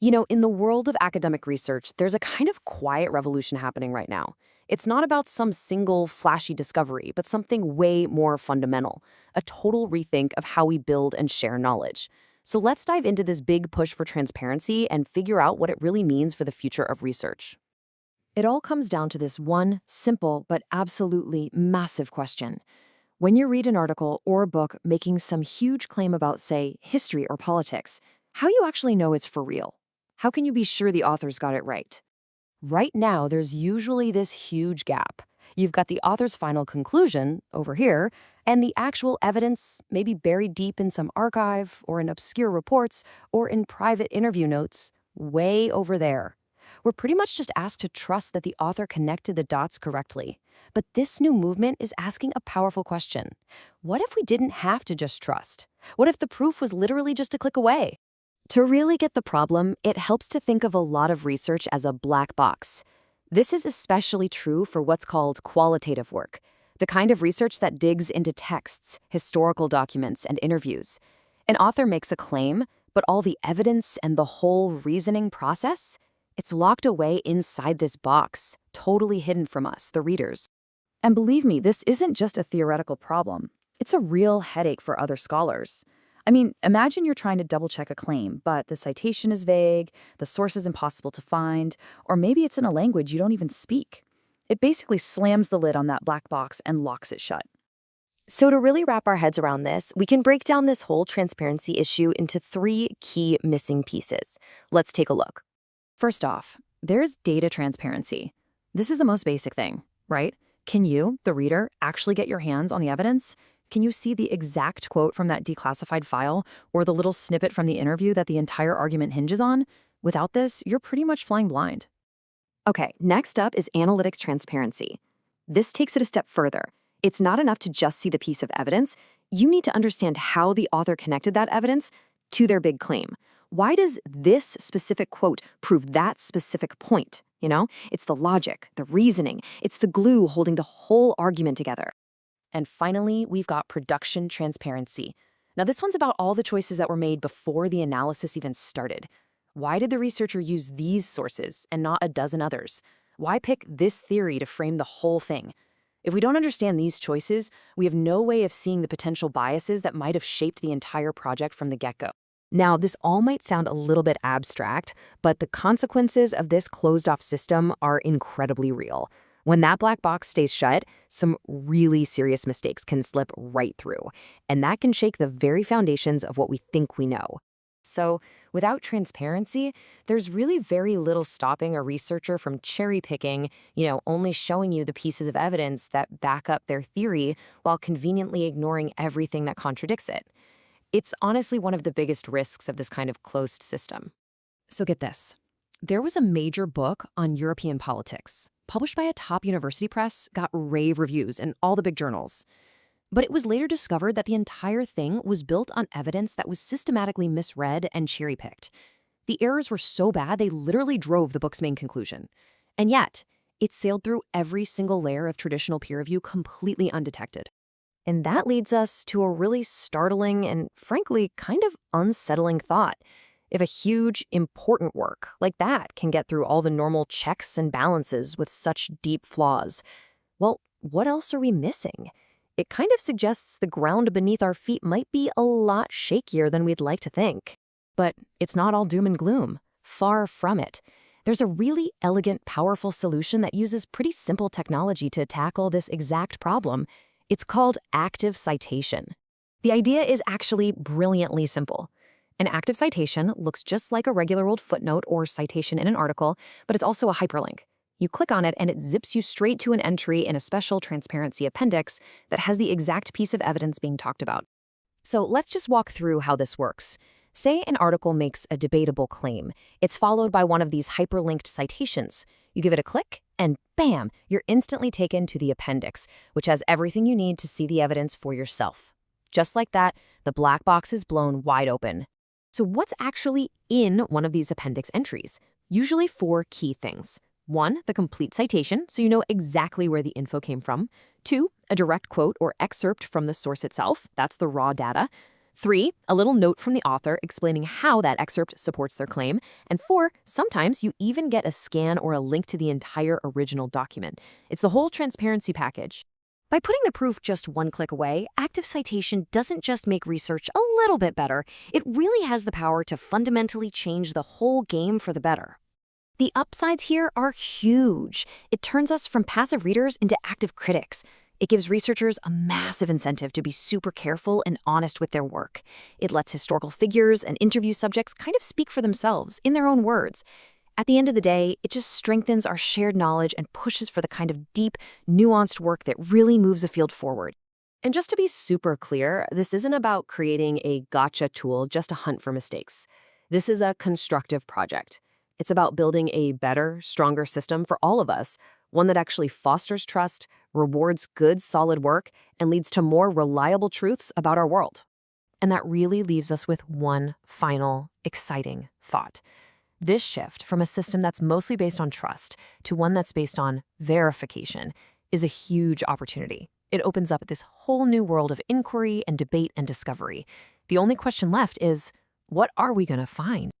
In the world of academic research, there's a kind of quiet revolution happening right now. It's not about some single flashy discovery, but something way more fundamental, a total rethink of how we build and share knowledge. So let's dive into this big push for transparency and figure out what it really means for the future of research. It all comes down to this one simple but absolutely massive question. When you read an article or a book making some huge claim about, say, history or politics, how you actually know it's for real? How can you be sure the authors got it right? Right now, there's usually this huge gap. You've got the author's final conclusion, over here, and the actual evidence, maybe buried deep in some archive, or in obscure reports, or in private interview notes, way over there. We're pretty much just asked to trust that the author connected the dots correctly. But this new movement is asking a powerful question. What if we didn't have to just trust? What if the proof was literally just a click away? To really get the problem, it helps to think of a lot of research as a black box. This is especially true for what's called qualitative work, the kind of research that digs into texts, historical documents, and interviews. An author makes a claim, but all the evidence and the whole reasoning process, it's locked away inside this box, totally hidden from us, the readers. And believe me, this isn't just a theoretical problem. It's a real headache for other scholars. I mean, imagine you're trying to double-check a claim, but the citation is vague, the source is impossible to find, or maybe it's in a language you don't even speak. It basically slams the lid on that black box and locks it shut. So to really wrap our heads around this, we can break down this whole transparency issue into three key missing pieces. Let's take a look. First off, there's data transparency. This is the most basic thing, right? Can you, the reader, actually get your hands on the evidence? Can you see the exact quote from that declassified file or the little snippet from the interview that the entire argument hinges on? Without this, you're pretty much flying blind. Okay, next up is analytics transparency. This takes it a step further. It's not enough to just see the piece of evidence. You need to understand how the author connected that evidence to their big claim. Why does this specific quote prove that specific point? It's the logic, the reasoning, it's the glue holding the whole argument together. And finally, we've got production transparency. Now, this one's about all the choices that were made before the analysis even started. Why did the researcher use these sources and not a dozen others? Why pick this theory to frame the whole thing? If we don't understand these choices, we have no way of seeing the potential biases that might have shaped the entire project from the get-go. Now, this all might sound a little bit abstract, but the consequences of this closed-off system are incredibly real. When that black box stays shut, some really serious mistakes can slip right through, and that can shake the very foundations of what we think we know. So, without transparency, there's really very little stopping a researcher from cherry-picking, only showing you the pieces of evidence that back up their theory while conveniently ignoring everything that contradicts it. It's honestly one of the biggest risks of this kind of closed system. So get this. There was a major book on European politics, published by a top university press, got rave reviews in all the big journals. But it was later discovered that the entire thing was built on evidence that was systematically misread and cherry-picked. The errors were so bad they literally drove the book's main conclusion. And yet, it sailed through every single layer of traditional peer review completely undetected. And that leads us to a really startling and, frankly, kind of unsettling thought. If a huge, important work like that can get through all the normal checks and balances with such deep flaws, well, what else are we missing? It kind of suggests the ground beneath our feet might be a lot shakier than we'd like to think. But it's not all doom and gloom. Far from it. There's a really elegant, powerful solution that uses pretty simple technology to tackle this exact problem. It's called active citation. The idea is actually brilliantly simple. An active citation looks just like a regular old footnote or citation in an article, but it's also a hyperlink. You click on it and it zips you straight to an entry in a special transparency appendix that has the exact piece of evidence being talked about. So let's just walk through how this works. Say an article makes a debatable claim. It's followed by one of these hyperlinked citations. You give it a click, and bam, you're instantly taken to the appendix, which has everything you need to see the evidence for yourself. Just like that, the black box is blown wide open. So what's actually in one of these appendix entries? Usually 4 key things. 1, the complete citation, so you know exactly where the info came from. 2, a direct quote or excerpt from the source itself. That's the raw data. 3, a little note from the author explaining how that excerpt supports their claim. And 4, sometimes you even get a scan or a link to the entire original document. It's the whole transparency package. By putting the proof just one click away, active citation doesn't just make research a little bit better, it really has the power to fundamentally change the whole game for the better. The upsides here are huge. It turns us from passive readers into active critics. It gives researchers a massive incentive to be super careful and honest with their work. It lets historical figures and interview subjects kind of speak for themselves in their own words. At the end of the day, it just strengthens our shared knowledge and pushes for the kind of deep, nuanced work that really moves a field forward. And just to be super clear, this isn't about creating a gotcha tool just to hunt for mistakes. This is a constructive project. It's about building a better, stronger system for all of us, one that actually fosters trust, rewards good, solid work, and leads to more reliable truths about our world. And that really leaves us with one final, exciting thought. This shift from a system that's mostly based on trust to one that's based on verification is a huge opportunity. It opens up this whole new world of inquiry and debate and discovery. The only question left is, what are we going to find?